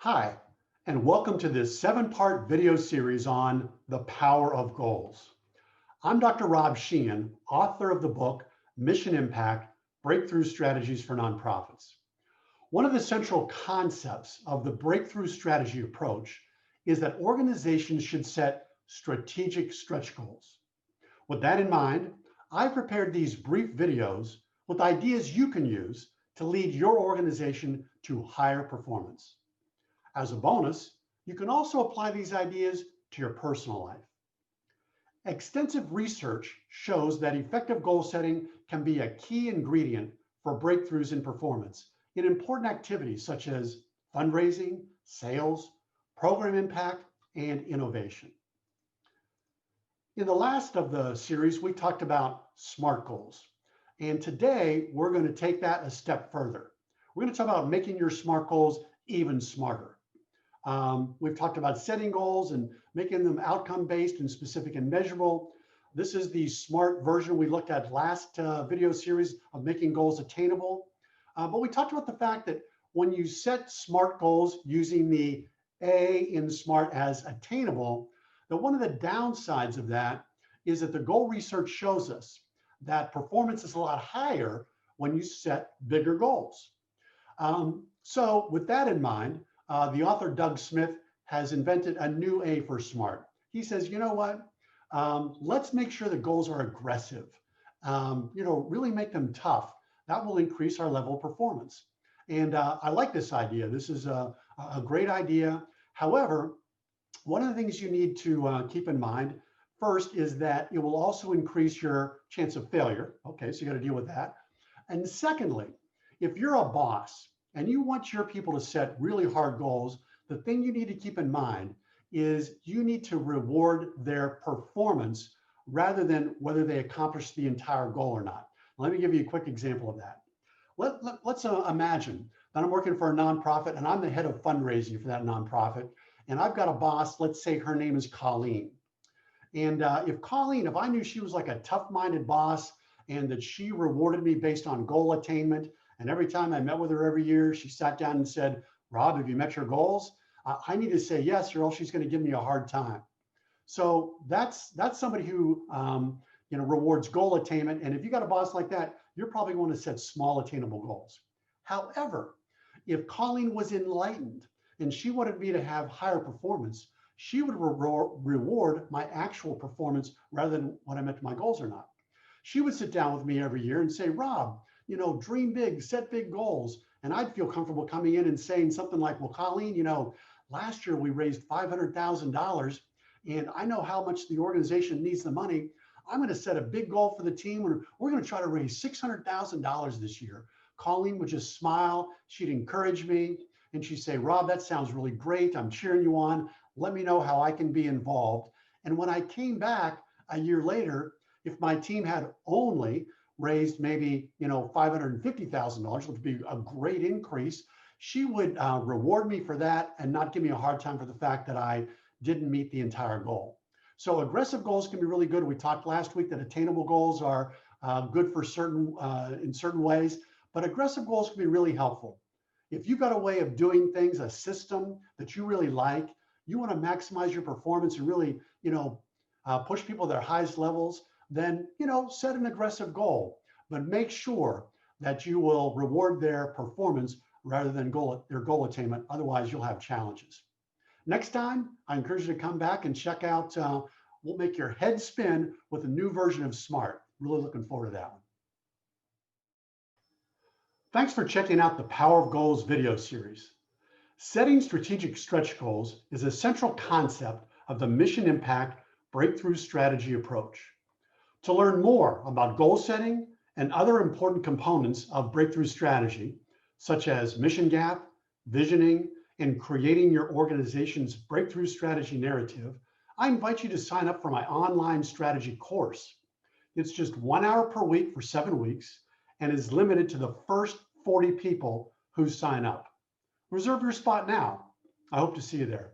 Hi, and welcome to this 7-part video series on the power of goals. I'm Dr. Rob Sheehan, author of the book, Mission Impact: Breakthrough Strategies for Nonprofits. One of the central concepts of the breakthrough strategy approach is that organizations should set strategic stretch goals. With that in mind, I've prepared these brief videos with ideas you can use to lead your organization to higher performance. As a bonus, you can also apply these ideas to your personal life. Extensive research shows that effective goal setting can be a key ingredient for breakthroughs in performance in important activities such as fundraising, sales, program impact, and innovation. In the last of the series, we talked about SMART goals. And today, we're going to take that a step further. We're going to talk about making your SMART goals even smarter. We've talked about setting goals and making them outcome-based and specific and measurable. This is the SMART version we looked at last video series of making goals attainable. But we talked about the fact that when you set SMART goals using the A in SMART as attainable, that one of the downsides of that is that the goal research shows us that performance is a lot higher when you set bigger goals. So with that in mind, the author Doug Smith has invented a new A for SMART. He says, you know what? Let's make sure the goals are aggressive. Really make them tough. That will increase our level of performance. And I like this idea. This is a great idea. However, one of the things you need to keep in mind first is that it will also increase your chance of failure. Okay, so you got to deal with that. And secondly, if you're a boss and you want your people to set really hard goals, the thing you need to keep in mind is you need to reward their performance rather than whether they accomplish the entire goal or not. Let me give you a quick example of that. Let's imagine that I'm working for a nonprofit and I'm the head of fundraising for that nonprofit. And I've got a boss, let's say her name is Colleen. And if I knew she was like a tough-minded boss and that she rewarded me based on goal attainment, and every time I met with her every year, she sat down and said, Rob, have you met your goals? I need to say yes, or else she's going to give me a hard time. So that's somebody who rewards goal attainment. And if you got a boss like that, you're probably going to set small attainable goals. However, if Colleen was enlightened and she wanted me to have higher performance, she would reward my actual performance rather than what I meant to my goals or not. She would sit down with me every year and say, Rob, dream big, set big goals. And I'd feel comfortable coming in and saying something like, well, Colleen, last year we raised $500,000 and I know how much the organization needs the money. I'm going to set a big goal for the team. We're going to try to raise $600,000 this year. Colleen would just smile. She'd encourage me and she'd say, Rob, that sounds really great. I'm cheering you on. Let me know how I can be involved. And when I came back a year later, if my team had only raised maybe $550,000, which would be a great increase, she would reward me for that and not give me a hard time for the fact that I didn't meet the entire goal. So aggressive goals can be really good. We talked last week that attainable goals are good for in certain ways, but aggressive goals can be really helpful. If you've got a way of doing things, a system that you really like, you want to maximize your performance and really push people to their highest levels, then set an aggressive goal, but make sure that you will reward their performance rather than their goal attainment. Otherwise, you'll have challenges. Next time, I encourage you to come back and check out, we'll make your head spin with a new version of SMART. Really looking forward to that one. Thanks for checking out the Power of Goals video series. Setting strategic stretch goals is a central concept of the Mission Impact Breakthrough Strategy approach. To learn more about goal setting and other important components of breakthrough strategy, such as mission gap, visioning, and creating your organization's breakthrough strategy narrative, I invite you to sign up for my online strategy course. It's just 1 hour per week for 7 weeks and is limited to the first 40 people who sign up. Reserve your spot now. I hope to see you there.